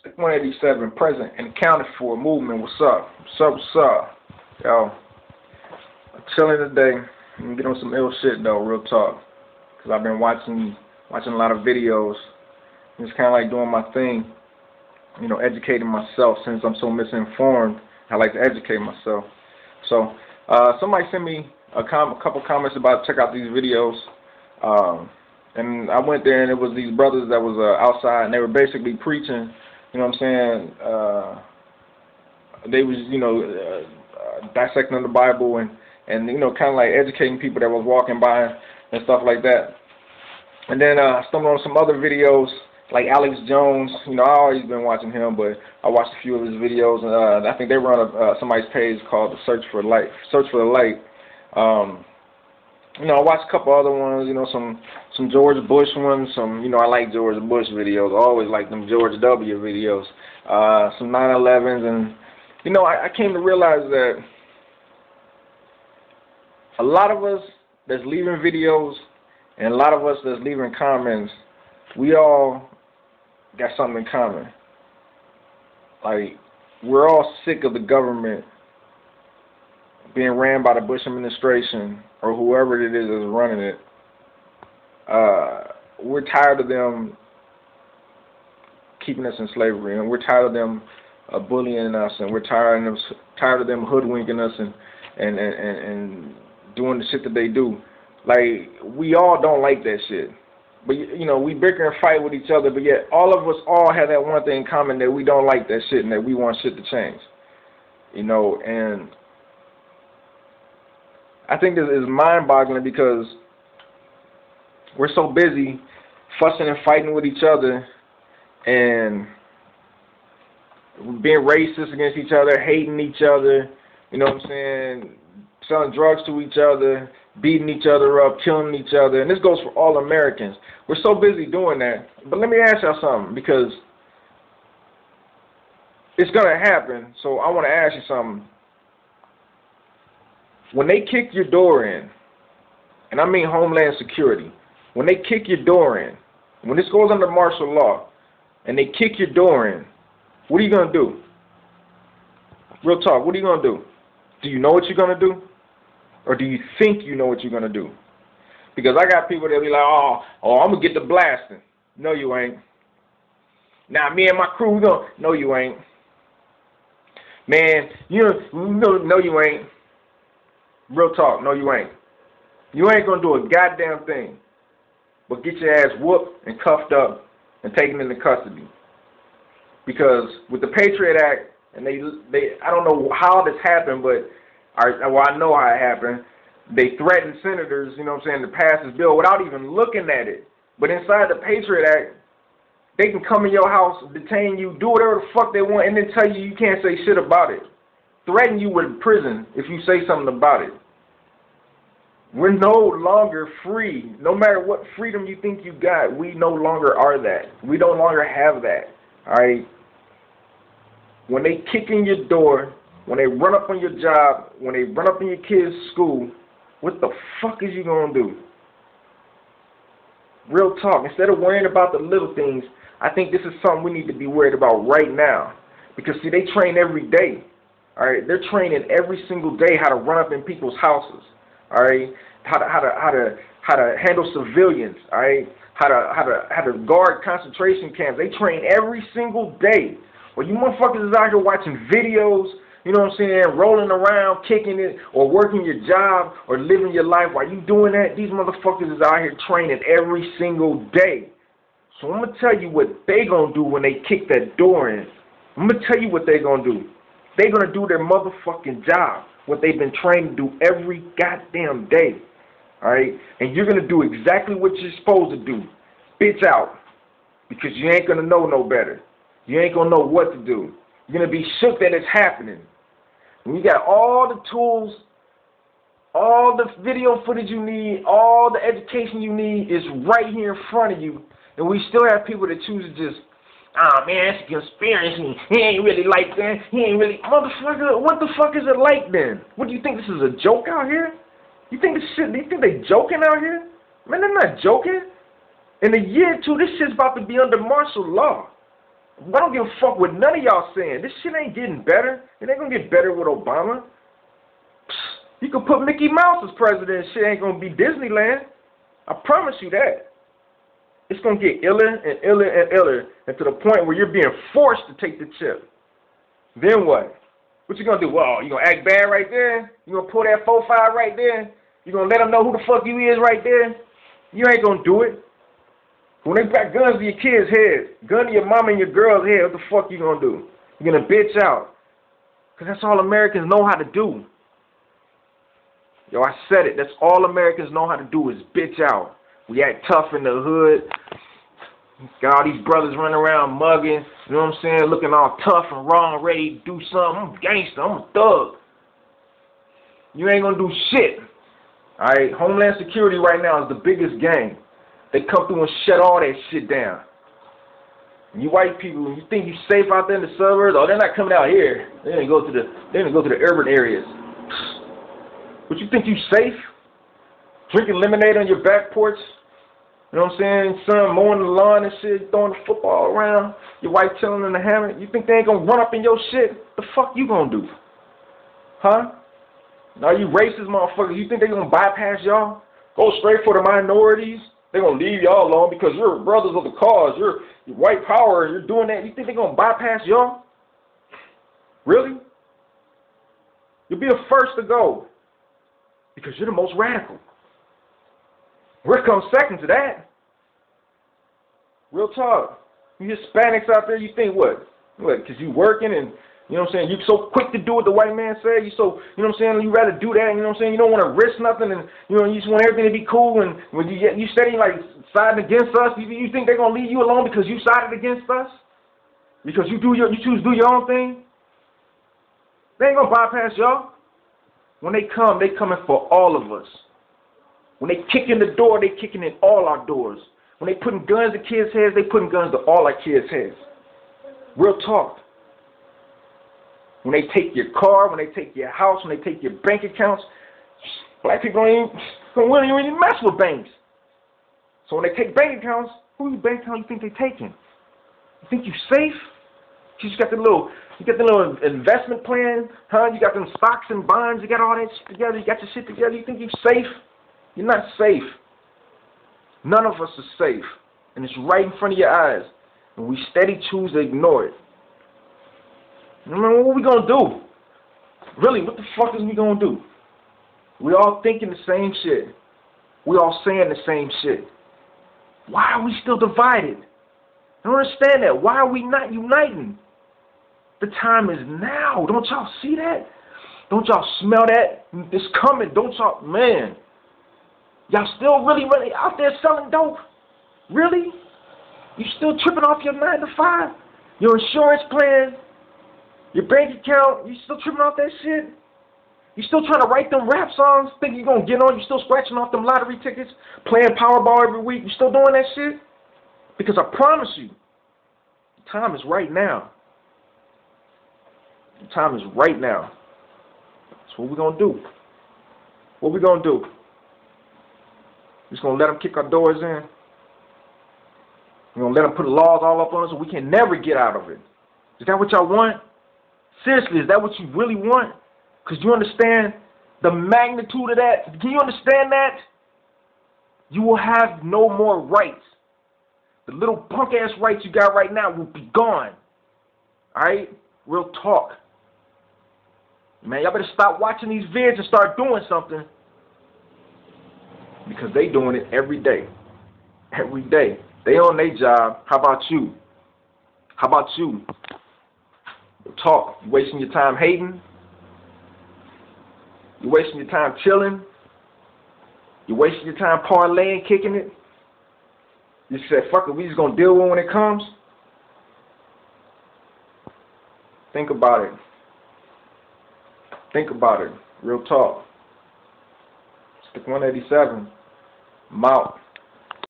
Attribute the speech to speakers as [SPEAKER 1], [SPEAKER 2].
[SPEAKER 1] 187, present and accounted for movement. What's up? What's up? What's up? Yo, I'm chilling today. I'm gonna get on some ill shit though, real talk. Cause I've been watching a lot of videos. It's kind of like doing my thing, you know, educating myself. Since I'm so misinformed, I like to educate myself. So, somebody sent me a couple comments about check out these videos. And I went there and it was these brothers that was outside and they were basically preaching. You know what I'm saying? They was, you know, dissecting the Bible and you know, kind of like educating people that was walking by and stuff like that. And then I stumbled on some other videos like Alex Jones. You know, I always been watching him, but I watched a few of his videos. And I think they run somebody's page called the Search for Light. You know, I watched a couple other ones, you know, some George Bush ones, you know, I like George Bush videos. I always like them George W. videos. Some 9/11s, and, you know, I came to realize that a lot of us that's leaving videos and a lot of us that's leaving comments, we all got something in common. Like, we're all sick of the government being ran by the Bush administration or whoever it is that's running it. We're tired of them keeping us in slavery, and we're tired of them bullying us, and we're tired of them hoodwinking us and doing the shit that they do. Like, we all don't like that shit. But, you know, we bicker and fight with each other, but yet all of us all have that one thing in common, that we don't like that shit and that we want shit to change. You know, and I think this is mind-boggling because we're so busy fussing and fighting with each other and being racist against each other, hating each other, you know what I'm saying, selling drugs to each other, beating each other up, killing each other, and this goes for all Americans. We're so busy doing that. But let me ask y'all something, because it's going to happen, so I want to ask you something. When they kick your door in, and I mean Homeland Security, when they kick your door in, when this goes under martial law, and they kick your door in, what are you going to do? Real talk, what are you going to do? Do you know what you're going to do? Or do you think you know what you're going to do? Because I got people that be like, oh, I'm going to get the blasting. No, you ain't. Now, me and my crew, we going to, no, you ain't. Man, no, you ain't. Real talk, no, you ain't. You ain't going to do a goddamn thing but get your ass whooped and cuffed up and taken into custody. Because with the Patriot Act, and they I don't know how this happened, but I know how it happened. They threatened senators, you know what I'm saying, to pass this bill without even looking at it. But inside the Patriot Act, they can come in your house, detain you, do whatever the fuck they want, and then tell you can't say shit about it. Threaten you with prison if you say something about it. We're no longer free. No matter what freedom you think you got, we no longer are that. We no longer have that. All right? When they kick in your door, when they run up on your job, when they run up in your kid's school, what the fuck is you going to do? Real talk. Instead of worrying about the little things, I think this is something we need to be worried about right now. Because, see, they train every day. All right? They're training every single day how to run up in people's houses. All right? How to handle civilians. All right? How to guard concentration camps. They train every single day. Well, you motherfuckers is out here watching videos, you know what I'm saying, rolling around, kicking it, or working your job, or living your life. While you doing that, these motherfuckers is out here training every single day. So I'm going to tell you what they going to do when they kick that door in. I'm going to tell you what they going to do. They're going to do their motherfucking job, what they've been trained to do every goddamn day. All right? And you're going to do exactly what you're supposed to do. Bitch out. Because you ain't going to know no better. You ain't going to know what to do. You're going to be shook that it's happening. When you got all the tools, all the video footage you need, all the education you need is right here in front of you. And we still have people that choose to just, oh man, it's a conspiracy. He ain't really like that. He ain't really, motherfucker, what the fuck is it like then? What do you think, this is a joke out here? You think this shit, do you think they joking out here? Man, they're not joking. In a year or two, this shit's about to be under martial law. I don't give a fuck what none of y'all saying. This shit ain't getting better. It ain't gonna get better with Obama. You can put Mickey Mouse as president. Shit ain't gonna be Disneyland. I promise you that. It's gonna get iller and iller and iller, and to the point where you're being forced to take the chip. Then what? What you gonna do? Well, you gonna act bad right there? You gonna pull that 4-5 right there? You gonna let them know who the fuck you is right there? You ain't gonna do it. When they got guns to your kids' heads, gun to your mama and your girl's head, what the fuck you gonna do? You gonna bitch out? Because that's all Americans know how to do. Yo, I said it. That's all Americans know how to do is bitch out. We act tough in the hood. Got all these brothers running around mugging, you know what I'm saying, looking all tough and raw and ready to do something. I'm a gangster. I'm a thug. You ain't gonna do shit. Alright? Homeland Security right now is the biggest gang. They come through and shut all that shit down. And you white people, you think you safe out there in the suburbs? Oh, they're not coming out here. They're gonna go to the urban areas. But you think you safe? Drinking lemonade on your back porch? You know what I'm saying? Son mowing the lawn and shit, throwing the football around. Your wife chilling in the hammock. You think they ain't gonna run up in your shit? The fuck you gonna do? Huh? Now you racist motherfuckers, you think they gonna bypass y'all? Go straight for the minorities? They gonna leave y'all alone because you're brothers of the cause. You're white power and you're doing that. You think they gonna bypass y'all? Really? You'll be the first to go because you're the most radical. We're come second to that. Real talk. You Hispanics out there, you think what? What, because you working and, you know what I'm saying, you so quick to do what the white man said, you so, you know what I'm saying, you rather do that, you know what I'm saying, you don't want to risk nothing and, you know, you just want everything to be cool and when you steady like siding against us, you think they're going to leave you alone because you sided against us? Because you choose to do your own thing? They ain't going to bypass y'all. When they come, they coming for all of us. When they kick in the door, they kicking in all our doors. When they putting guns to kids' heads, they putting guns to all our kids' heads. Real talk. When they take your car, when they take your house, when they take your bank accounts, black people don't even mess with banks. So when they take bank accounts, who you bank account you think they taking? You think you safe? You just got the little investment plan, huh? You got them stocks and bonds, you got all that shit together, you got your shit together, you think you safe? You're not safe. None of us are safe. And it's right in front of your eyes. And we steady choose to ignore it. What are we going to do? Really, what the fuck is we going to do? We all thinking the same shit. We all saying the same shit. Why are we still divided? I don't understand that. Why are we not uniting? The time is now. Don't y'all see that? Don't y'all smell that? It's coming. Don't y'all, man. Y'all still really out there selling dope? Really? You still tripping off your 9 to 5? Your insurance plan? Your bank account? You still tripping off that shit? You still trying to write them rap songs? Think you're going to get on? You still scratching off them lottery tickets? Playing Powerball every week? You still doing that shit? Because I promise you, the time is right now. The time is right now. That's what we're going to do. What we going to do? We're just going to let them kick our doors in. We're going to let them put laws all up on us so we can never get out of it. Is that what y'all want? Seriously, is that what you really want? Because you understand the magnitude of that? Can you understand that? You will have no more rights. The little punk-ass rights you got right now will be gone. Alright? Real talk. Man, y'all better stop watching these vids and start doing something. Because they doing it every day. Every day. They on their job. How about you? How about you? Talk. You wasting your time hating? You wasting your time chilling? You wasting your time parlaying, kicking it? You said, fuck it, we just gonna deal with it when it comes? Think about it. Think about it. Real talk. Stick 187. I'm out.